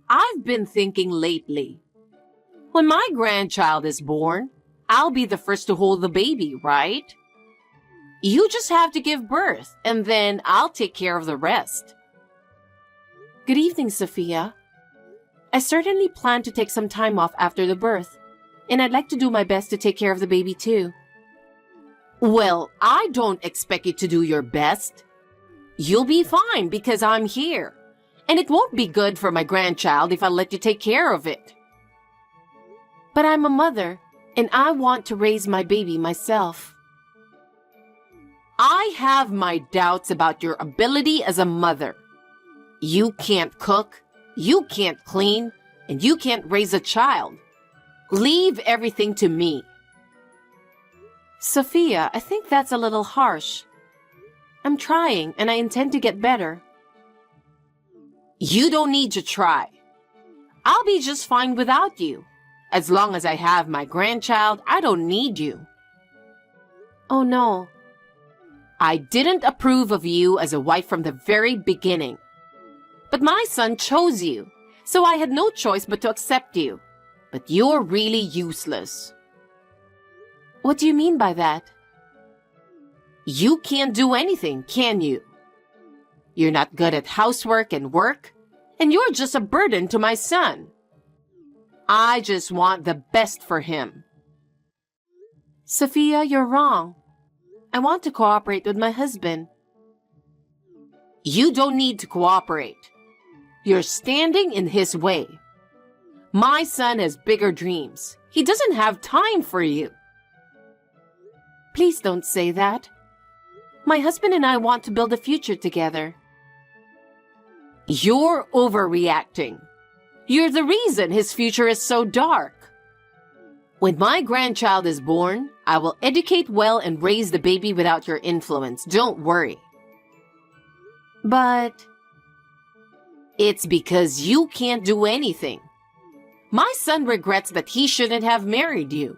I've been thinking lately. When my grandchild is born, I'll be the first to hold the baby, right? You just have to give birth, and then I'll take care of the rest. Good evening, Sophia. I certainly plan to take some time off after the birth, and I'd like to do my best to take care of the baby too. Well, I don't expect you to do your best. You'll be fine because I'm here, and it won't be good for my grandchild if I let you take care of it. But I'm a mother, and I want to raise my baby myself. I have my doubts about your ability as a mother. You can't cook, you can't clean, and you can't raise a child. Leave everything to me. Sophia, I think that's a little harsh. I'm trying, and I intend to get better. You don't need to try. I'll be just fine without you. As long as I have my grandchild, I don't need you. Oh no. I didn't approve of you as a wife from the very beginning. But my son chose you, so I had no choice but to accept you. But you're really useless. What do you mean by that? You can't do anything, can you? You're not good at housework and work, and you're just a burden to my son. I just want the best for him. Sophia, you're wrong. I want to cooperate with my husband. You don't need to cooperate. You're standing in his way. My son has bigger dreams. He doesn't have time for you. Please don't say that. My husband and I want to build a future together. You're overreacting. You're the reason his future is so dark. When my grandchild is born, I will educate well and raise the baby without your influence. Don't worry. But it's because you can't do anything. My son regrets that he shouldn't have married you.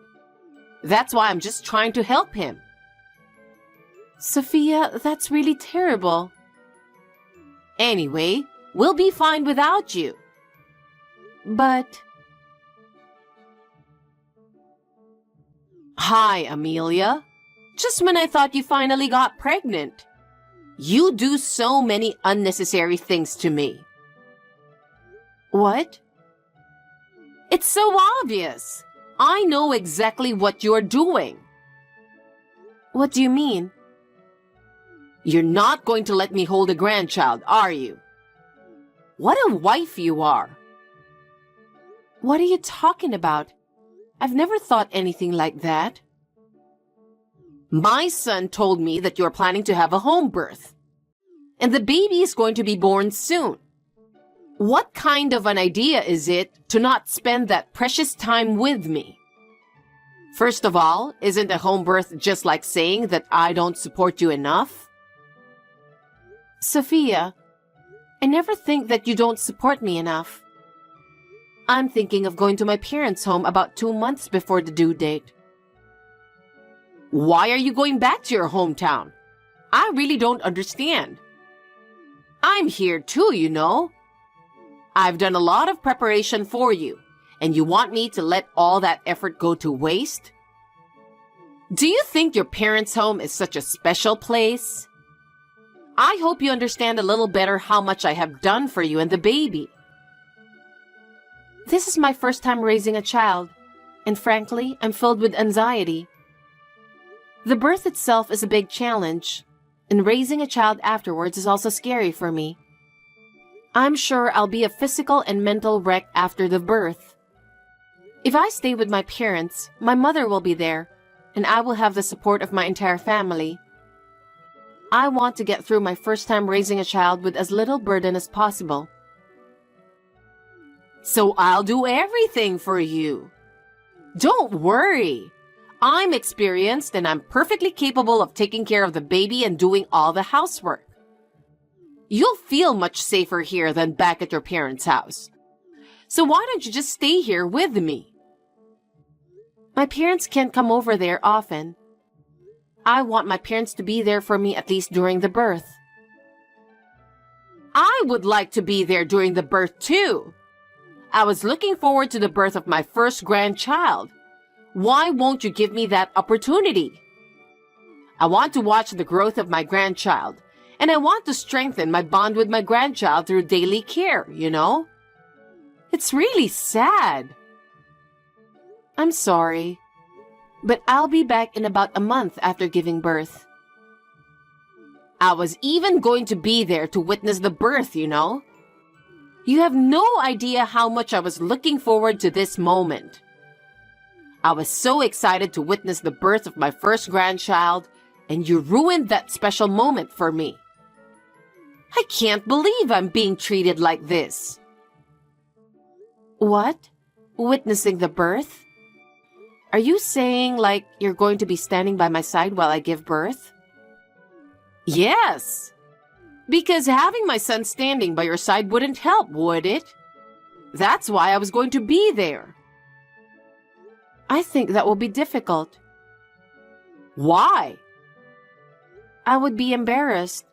That's why I'm just trying to help him. Sophia, that's really terrible. Anyway, we'll be fine without you. But... Hi, Amelia. Just when I thought you finally got pregnant. You do so many unnecessary things to me. What? It's so obvious. I know exactly what you're doing. What do you mean? You're not going to let me hold a grandchild, are you? What a wife you are. What are you talking about? I've never thought anything like that. My son told me that you're planning to have a home birth. And the baby is going to be born soon. What kind of an idea is it to not spend that precious time with me? First of all, isn't a home birth just like saying that I don't support you enough? Sophia, I never think that you don't support me enough. I'm thinking of going to my parents' home about 2 months before the due date. Why are you going back to your hometown? I really don't understand. I'm here too, you know. I've done a lot of preparation for you, and you want me to let all that effort go to waste? Do you think your parents' home is such a special place? I hope you understand a little better how much I have done for you and the baby. This is my first time raising a child, and frankly, I'm filled with anxiety. The birth itself is a big challenge, and raising a child afterwards is also scary for me. I'm sure I'll be a physical and mental wreck after the birth. If I stay with my parents, my mother will be there, and I will have the support of my entire family. I want to get through my first time raising a child with as little burden as possible. So I'll do everything for you. Don't worry. I'm experienced and I'm perfectly capable of taking care of the baby and doing all the housework. You'll feel much safer here than back at your parents' house. So why don't you just stay here with me? My parents can't come over there often. I want my parents to be there for me at least during the birth. I would like to be there during the birth too. I was looking forward to the birth of my first grandchild. Why won't you give me that opportunity? I want to watch the growth of my grandchild, and I want to strengthen my bond with my grandchild through daily care, you know? It's really sad. I'm sorry, but I'll be back in about a month after giving birth. I was even going to be there to witness the birth, you know? You have no idea how much I was looking forward to this moment. I was so excited to witness the birth of my first grandchild, and you ruined that special moment for me. I can't believe I'm being treated like this. What? Witnessing the birth? Are you saying like you're going to be standing by my side while I give birth? Yes. Because having my son standing by your side wouldn't help, would it? That's why I was going to be there. I think that will be difficult. Why? I would be embarrassed.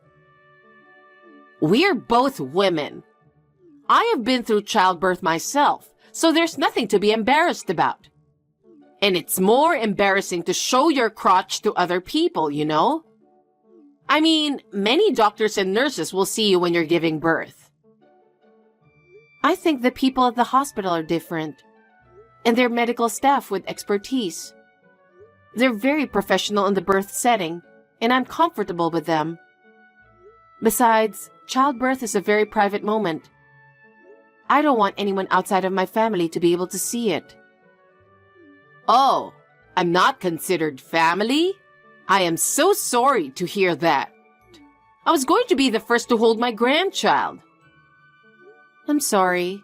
We're both women. I have been through childbirth myself, so there's nothing to be embarrassed about. And it's more embarrassing to show your crotch to other people, you know? I mean, many doctors and nurses will see you when you're giving birth. I think the people at the hospital are different, and their medical staff with expertise. They're very professional in the birth setting, and I'm comfortable with them. Besides, childbirth is a very private moment. I don't want anyone outside of my family to be able to see it. Oh, I'm not considered family? I am so sorry to hear that. I was going to be the first to hold my grandchild. I'm sorry.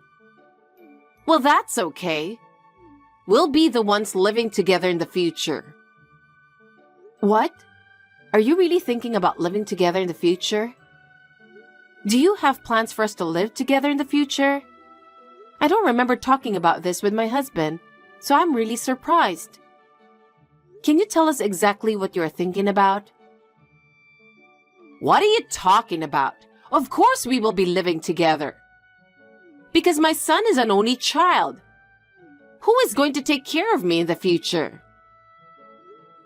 Well, that's okay. We'll be the ones living together in the future. What? Are you really thinking about living together in the future? Do you have plans for us to live together in the future? I don't remember talking about this with my husband, so I'm really surprised. Can you tell us exactly what you're thinking about? What are you talking about? Of course we will be living together. Because my son is an only child. Who is going to take care of me in the future?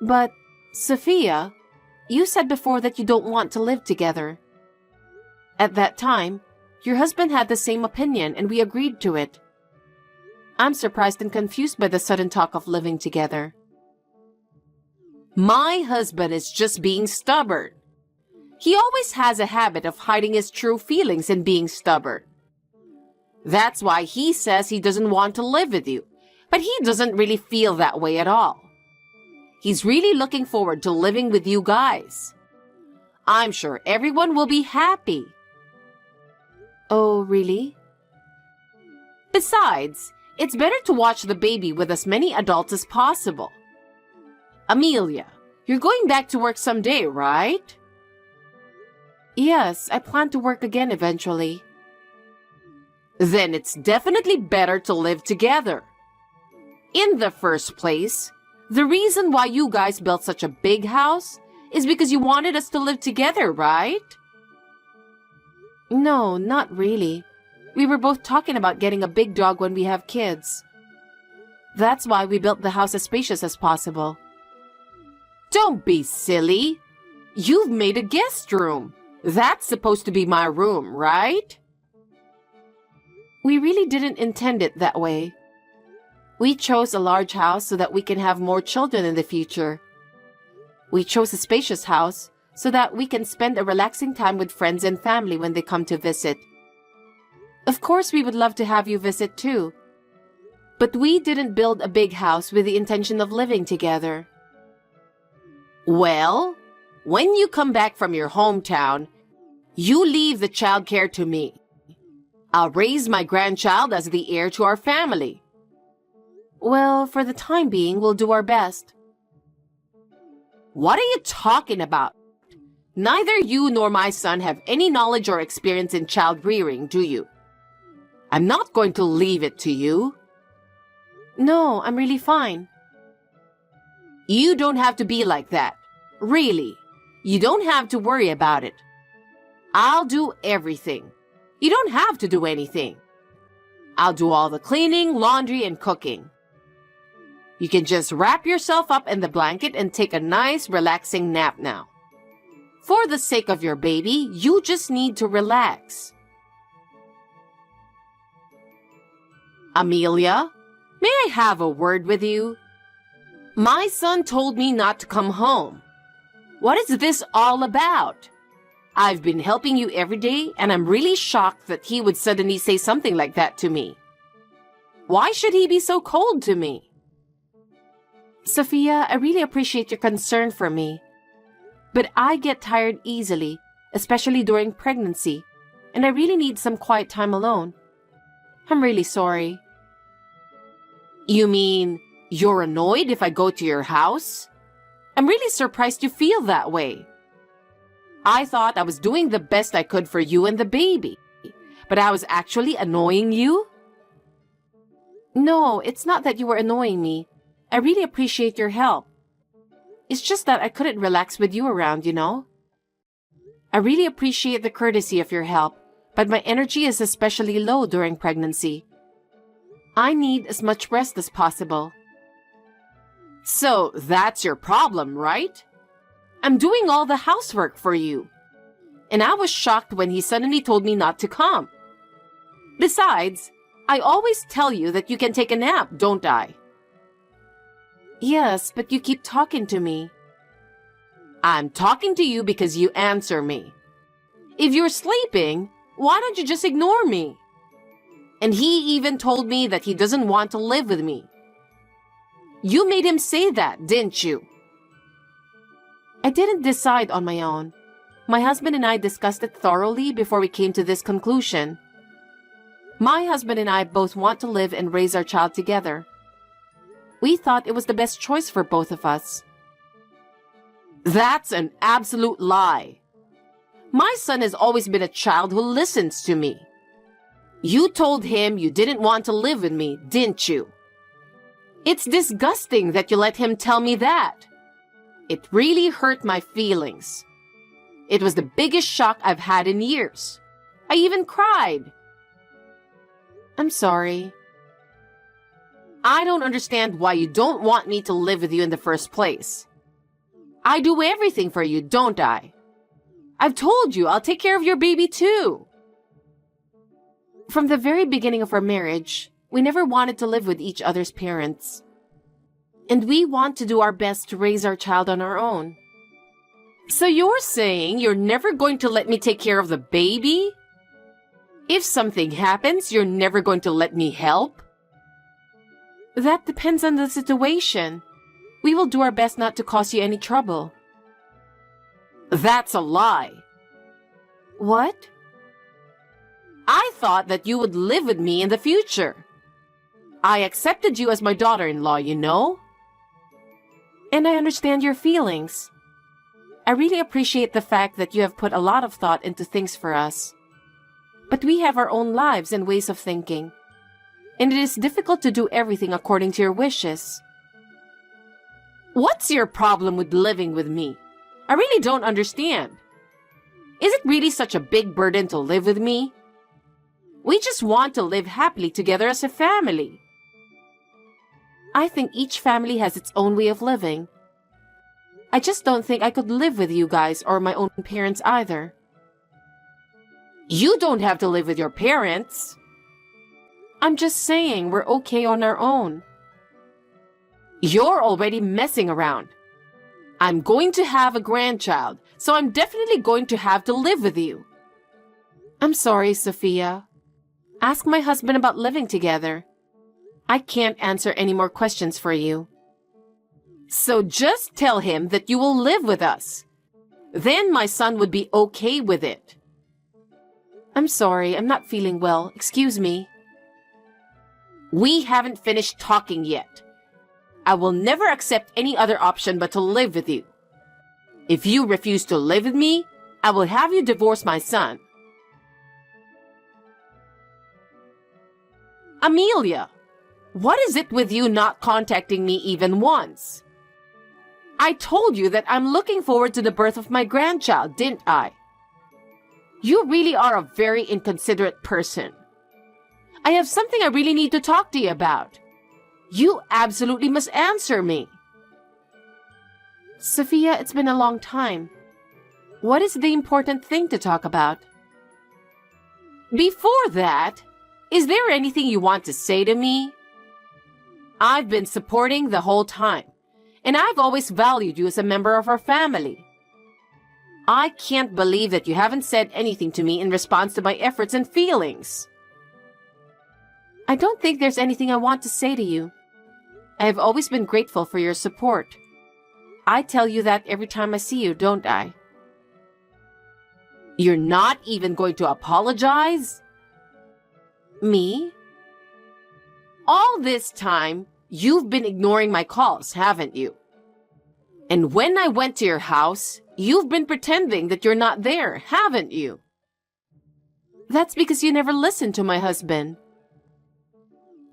But, Sophia, you said before that you don't want to live together. At that time, your husband had the same opinion and we agreed to it. I'm surprised and confused by the sudden talk of living together. My husband is just being stubborn. He always has a habit of hiding his true feelings and being stubborn. That's why he says he doesn't want to live with you, but he doesn't really feel that way at all. He's really looking forward to living with you guys. I'm sure everyone will be happy. Oh, really? Besides, it's better to watch the baby with as many adults as possible. Amelia, you're going back to work someday, right? Yes, I plan to work again eventually. Then it's definitely better to live together. In the first place, the reason why you guys built such a big house is because you wanted us to live together, right? No, not really. We were both talking about getting a big dog when we have kids. That's why we built the house as spacious as possible. Don't be silly. You've made a guest room. That's supposed to be my room, right? We really didn't intend it that way. We chose a large house so that we can have more children in the future. We chose a spacious house so that we can spend a relaxing time with friends and family when they come to visit. Of course, we would love to have you visit too. But we didn't build a big house with the intention of living together. Well, when you come back from your hometown, you leave the childcare to me. I'll raise my grandchild as the heir to our family. Well, for the time being, we'll do our best. What are you talking about? Neither you nor my son have any knowledge or experience in child rearing, do you? I'm not going to leave it to you. No, I'm really fine. You don't have to be like that. Really. You don't have to worry about it. I'll do everything. You don't have to do anything. I'll do all the cleaning, laundry, and cooking. You can just wrap yourself up in the blanket and take a nice, relaxing nap now. For the sake of your baby, you just need to relax. Amelia, may I have a word with you? My son told me not to come home. What is this all about? I've been helping you every day, and I'm really shocked that he would suddenly say something like that to me. Why should he be so cold to me? Sophia, I really appreciate your concern for me. But I get tired easily, especially during pregnancy, and I really need some quiet time alone. I'm really sorry. You mean you're annoyed if I go to your house? I'm really surprised you feel that way. I thought I was doing the best I could for you and the baby, but I was actually annoying you? No, it's not that you were annoying me. I really appreciate your help. It's just that I couldn't relax with you around, you know? I really appreciate the courtesy of your help, but my energy is especially low during pregnancy. I need as much rest as possible. So that's your problem, right? I'm doing all the housework for you. And I was shocked when he suddenly told me not to come. Besides, I always tell you that you can take a nap, don't I? Yes, but you keep talking to me. I'm talking to you because you answer me. If you're sleeping, why don't you just ignore me? And he even told me that he doesn't want to live with me. You made him say that, didn't you? I didn't decide on my own. My husband and I discussed it thoroughly before we came to this conclusion. My husband and I both want to live and raise our child together. We thought it was the best choice for both of us. That's an absolute lie. My son has always been a child who listens to me. You told him you didn't want to live with me, didn't you? It's disgusting that you let him tell me that. It really hurt my feelings. It was the biggest shock I've had in years. I even cried. I'm sorry. I don't understand why you don't want me to live with you in the first place. I do everything for you, don't I? I've told you I'll take care of your baby too. From the very beginning of our marriage, we never wanted to live with each other's parents. And we want to do our best to raise our child on our own. So you're saying you're never going to let me take care of the baby? If something happens, you're never going to let me help? That depends on the situation. We will do our best not to cause you any trouble. That's a lie. What? I thought that you would live with me in the future. I accepted you as my daughter-in-law, you know? And I understand your feelings. I really appreciate the fact that you have put a lot of thought into things for us. But we have our own lives and ways of thinking. And it is difficult to do everything according to your wishes. What's your problem with living with me? I really don't understand. Is it really such a big burden to live with me? We just want to live happily together as a family. I think each family has its own way of living. I just don't think I could live with you guys or my own parents either. You don't have to live with your parents. I'm just saying we're okay on our own. You're already messing around. I'm going to have a grandchild, so I'm definitely going to have to live with you. I'm sorry, Sophia. Ask my husband about living together. I can't answer any more questions for you. So just tell him that you will live with us. Then my son would be okay with it. I'm sorry, I'm not feeling well. Excuse me. We haven't finished talking yet. I will never accept any other option but to live with you. If you refuse to live with me, I will have you divorce my son. Amelia, what is it with you not contacting me even once? I told you that I'm looking forward to the birth of my grandchild, didn't I? You really are a very inconsiderate person. I have something I really need to talk to you about. You absolutely must answer me. Sophia, it's been a long time. What is the important thing to talk about? Before that, is there anything you want to say to me? I've been supporting the whole time, and I've always valued you as a member of our family. I can't believe that you haven't said anything to me in response to my efforts and feelings. I don't think there's anything I want to say to you. I have always been grateful for your support. I tell you that every time I see you, don't I? You're not even going to apologize? Me? All this time, you've been ignoring my calls, haven't you? And when I went to your house, you've been pretending that you're not there, haven't you? That's because you never listened to my husband.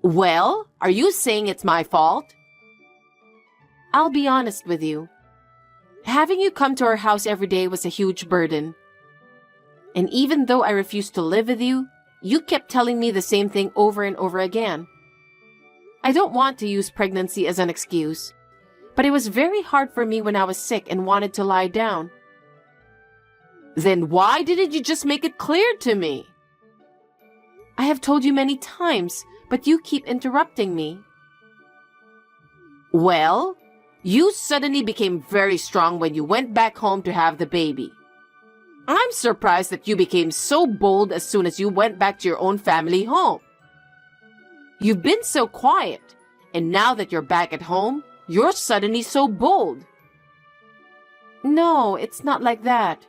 Well, are you saying it's my fault? I'll be honest with you. Having you come to our house every day was a huge burden. And even though I refused to live with you, you kept telling me the same thing over and over again. I don't want to use pregnancy as an excuse, but it was very hard for me when I was sick and wanted to lie down. Then why didn't you just make it clear to me? I have told you many times, but you keep interrupting me. Well, you suddenly became very strong when you went back home to have the baby. I'm surprised that you became so bold as soon as you went back to your own family home. You've been so quiet, and now that you're back at home, you're suddenly so bold. No, it's not like that.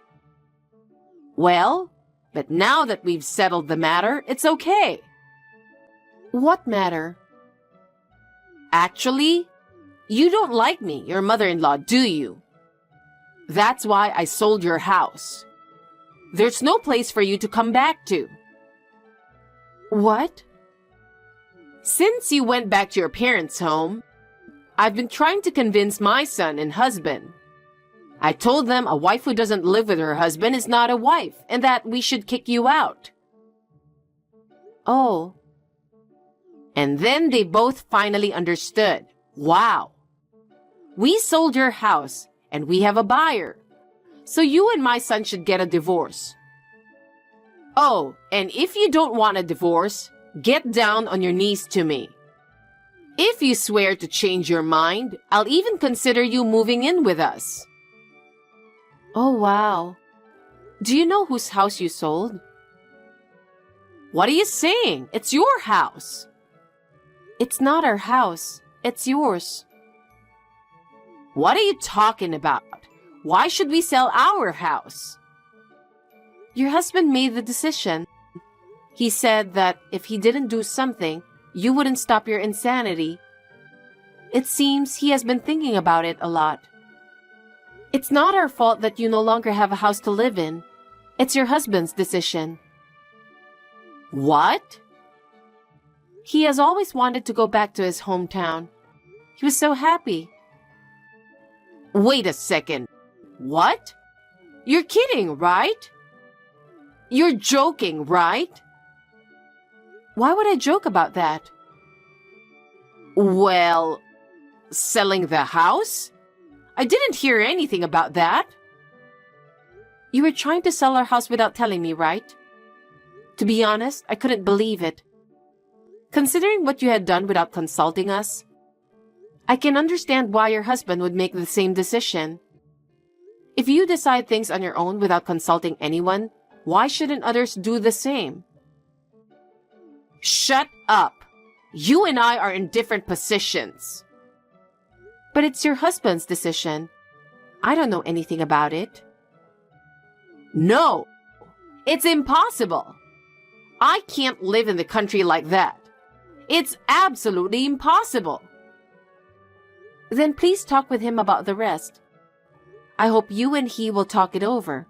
Well, but now that we've settled the matter, it's okay. What matter? Actually, you don't like me, your mother-in-law, do you? That's why I sold your house. There's no place for you to come back to. What? Since you went back to your parents' home, I've been trying to convince my son and husband. I told them a wife who doesn't live with her husband is not a wife and that we should kick you out. Oh. And then they both finally understood. Wow. We sold your house and we have a buyer. So you and my son should get a divorce. Oh, and if you don't want a divorce, get down on your knees to me. If you swear to change your mind, I'll even consider you moving in with us. Oh, wow. Do you know whose house you sold? What are you saying? It's your house. It's not our house. It's yours. What are you talking about? Why should we sell our house? Your husband made the decision. He said that if he didn't do something, you wouldn't stop your insanity. It seems he has been thinking about it a lot. It's not our fault that you no longer have a house to live in. It's your husband's decision. What? He has always wanted to go back to his hometown. He was so happy. Wait a second. What? You're kidding, right? You're joking, right? Why would I joke about that? Well, selling the house? I didn't hear anything about that. You were trying to sell our house without telling me, right? To be honest, I couldn't believe it. Considering what you had done without consulting us, I can understand why your husband would make the same decision. If you decide things on your own without consulting anyone, why shouldn't others do the same? Shut up. You and I are in different positions. But it's your husband's decision. I don't know anything about it. No, it's impossible. I can't live in the country like that. It's absolutely impossible. Then please talk with him about the rest. I hope you and he will talk it over.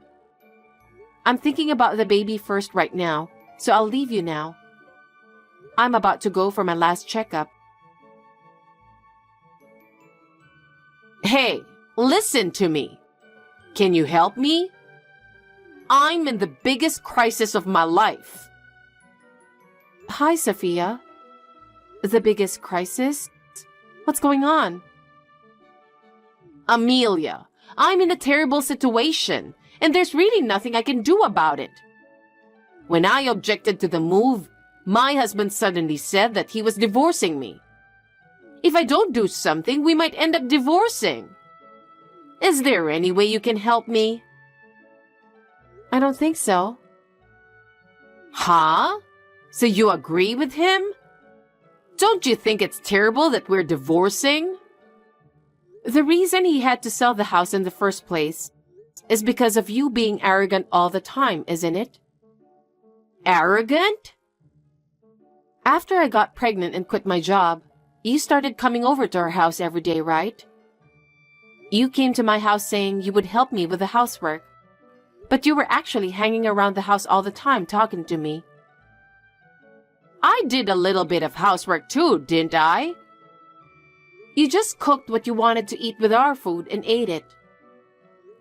I'm thinking about the baby first right now, so I'll leave you now. I'm about to go for my last checkup. Hey, listen to me. Can you help me? I'm in the biggest crisis of my life. Hi, Sophia. The biggest crisis? What's going on? Amelia, I'm in a terrible situation, and there's really nothing I can do about it. When I objected to the move, my husband suddenly said that he was divorcing me. If I don't do something, we might end up divorcing. Is there any way you can help me? I don't think so. Huh? So you agree with him? Don't you think it's terrible that we're divorcing? The reason he had to sell the house in the first place is because of you being arrogant all the time, isn't it? Arrogant? After I got pregnant and quit my job, you started coming over to our house every day, right? You came to my house saying you would help me with the housework, but you were actually hanging around the house all the time talking to me. I did a little bit of housework too, didn't I? You just cooked what you wanted to eat with our food and ate it.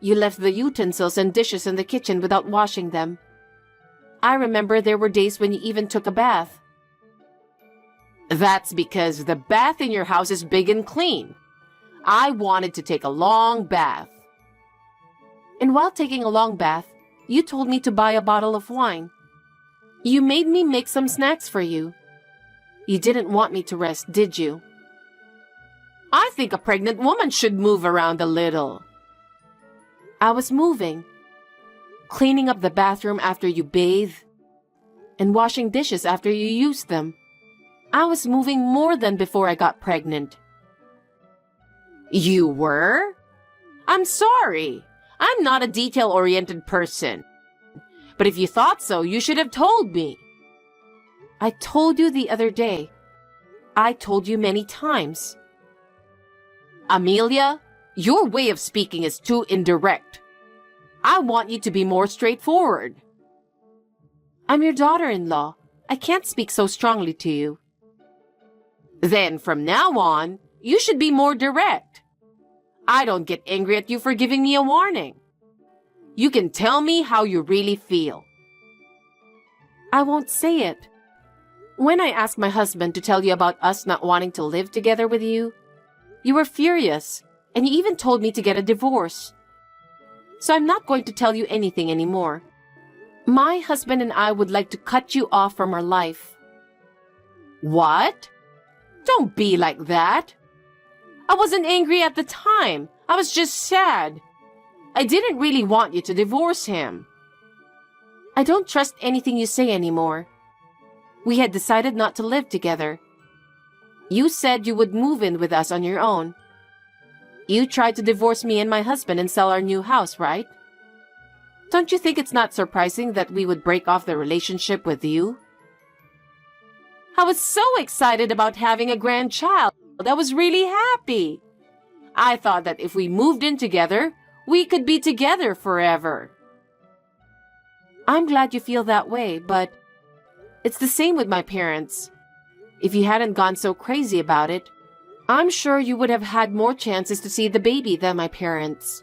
You left the utensils and dishes in the kitchen without washing them. I remember there were days when you even took a bath. That's because the bath in your house is big and clean. I wanted to take a long bath. And while taking a long bath, you told me to buy a bottle of wine. You made me make some snacks for you. You didn't want me to rest, did you? I think a pregnant woman should move around a little. I was moving, cleaning up the bathroom after you bathe, and washing dishes after you used them. I was moving more than before I got pregnant. You were? I'm sorry. I'm not a detail-oriented person. But if you thought so, you should have told me. I told you the other day. I told you many times. Amelia, your way of speaking is too indirect. I want you to be more straightforward. I'm your daughter-in-law. I can't speak so strongly to you. Then from now on, you should be more direct. I don't get angry at you for giving me a warning. You can tell me how you really feel. I won't say it. When I asked my husband to tell you about us not wanting to live together with you, you were furious, and you even told me to get a divorce. So I'm not going to tell you anything anymore. My husband and I would like to cut you off from our life. What? Don't be like that. I wasn't angry at the time. I was just sad. I didn't really want you to divorce him. I don't trust anything you say anymore. We had decided not to live together. You said you would move in with us on your own. You tried to divorce me and my husband and sell our new house, right? Don't you think it's not surprising that we would break off the relationship with you? I was so excited about having a grandchild. I was really happy. I thought that if we moved in together, we could be together forever. I'm glad you feel that way, but it's the same with my parents. If you hadn't gone so crazy about it, I'm sure you would have had more chances to see the baby than my parents.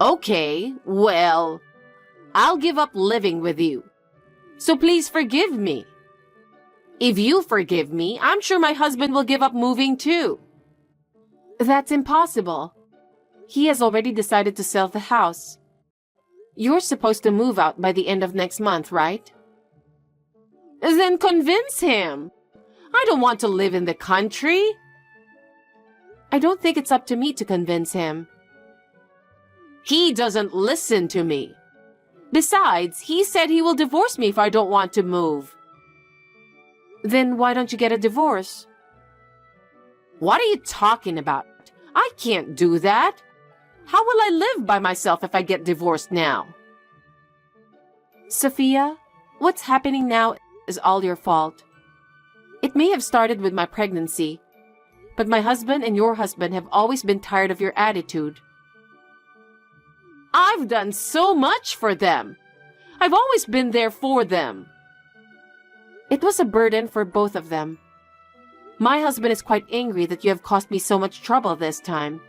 Okay, well, I'll give up living with you. So please forgive me. If you forgive me, I'm sure my husband will give up moving too. That's impossible. He has already decided to sell the house. You're supposed to move out by the end of next month, right? Then convince him. I don't want to live in the country. I don't think it's up to me to convince him. He doesn't listen to me. Besides, he said he will divorce me if I don't want to move. Then why don't you get a divorce? What are you talking about? I can't do that. How will I live by myself if I get divorced now? Sophia, what's happening now is all your fault. It may have started with my pregnancy, but my husband and your husband have always been tired of your attitude. I've done so much for them. I've always been there for them. It was a burden for both of them. My husband is quite angry that you have caused me so much trouble this time.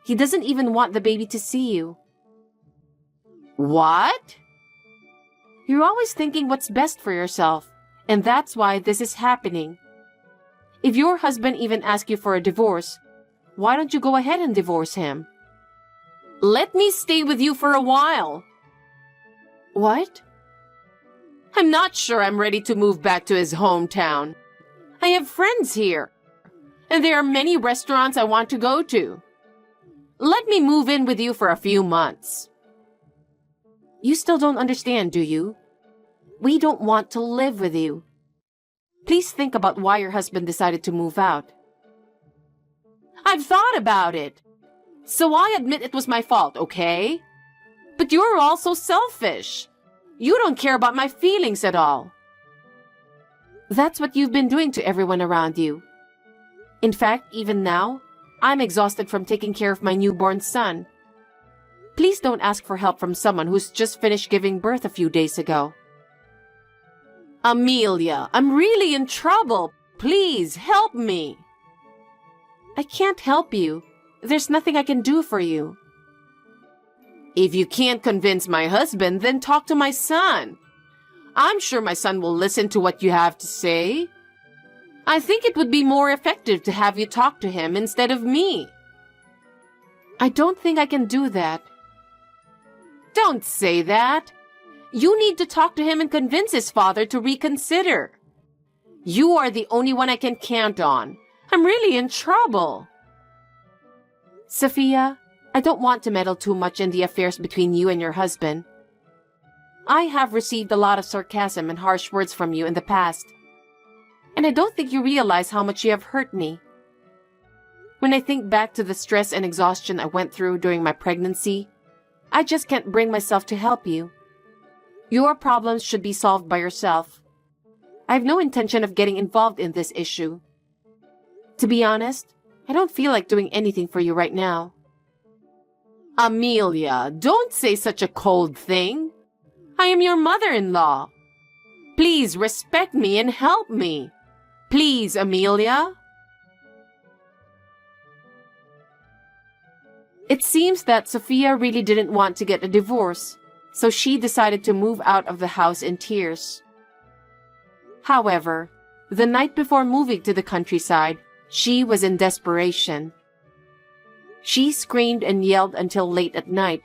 He doesn't even want the baby to see you. What? You're always thinking what's best for yourself, And that's why this is happening. If your husband even asks you for a divorce, why don't you go ahead and divorce him? Let me stay with you for a while. What? I'm not sure I'm ready to move back to his hometown. I have friends here, and there are many restaurants I want to go to. Let me move in with you for a few months. You still don't understand, do you? We don't want to live with you. Please think about why your husband decided to move out. I've thought about it. So I admit it was my fault, okay? But you're also selfish. You don't care about my feelings at all. That's what you've been doing to everyone around you. In fact, even now, I'm exhausted from taking care of my newborn son. Please don't ask for help from someone who's just finished giving birth a few days ago. Amelia, I'm really in trouble. Please help me. I can't help you. There's nothing I can do for you. If you can't convince my husband, then talk to my son. I'm sure my son will listen to what you have to say. I think it would be more effective to have you talk to him instead of me. I don't think I can do that. Don't say that. You need to talk to him and convince his father to reconsider. You are the only one I can count on. I'm really in trouble. Sophia, I don't want to meddle too much in the affairs between you and your husband. I have received a lot of sarcasm and harsh words from you in the past, and I don't think you realize how much you have hurt me. When I think back to the stress and exhaustion I went through during my pregnancy, I just can't bring myself to help you. Your problems should be solved by yourself. I have no intention of getting involved in this issue. To be honest, I don't feel like doing anything for you right now. Amelia, don't say such a cold thing. I am your mother-in-law. Please respect me and help me. Please, Amelia. It seems that Sophia really didn't want to get a divorce, so she decided to move out of the house in tears. However, the night before moving to the countryside, she was in desperation. She screamed and yelled until late at night,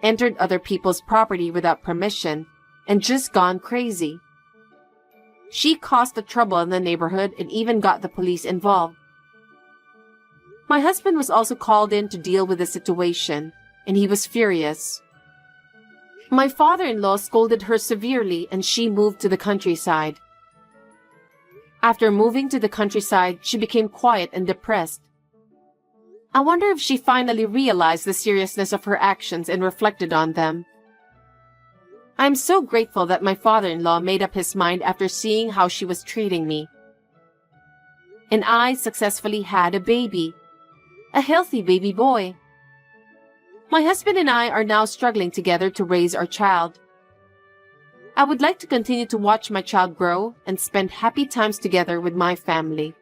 entered other people's property without permission, and just gone crazy. She caused the trouble in the neighborhood and even got the police involved. My husband was also called in to deal with the situation, and he was furious. My father-in-law scolded her severely, and she moved to the countryside. After moving to the countryside, she became quiet and depressed. I wonder if she finally realized the seriousness of her actions and reflected on them. I am so grateful that my father-in-law made up his mind after seeing how she was treating me. And I successfully had a baby. A healthy baby boy. My husband and I are now struggling together to raise our child. I would like to continue to watch my child grow and spend happy times together with my family.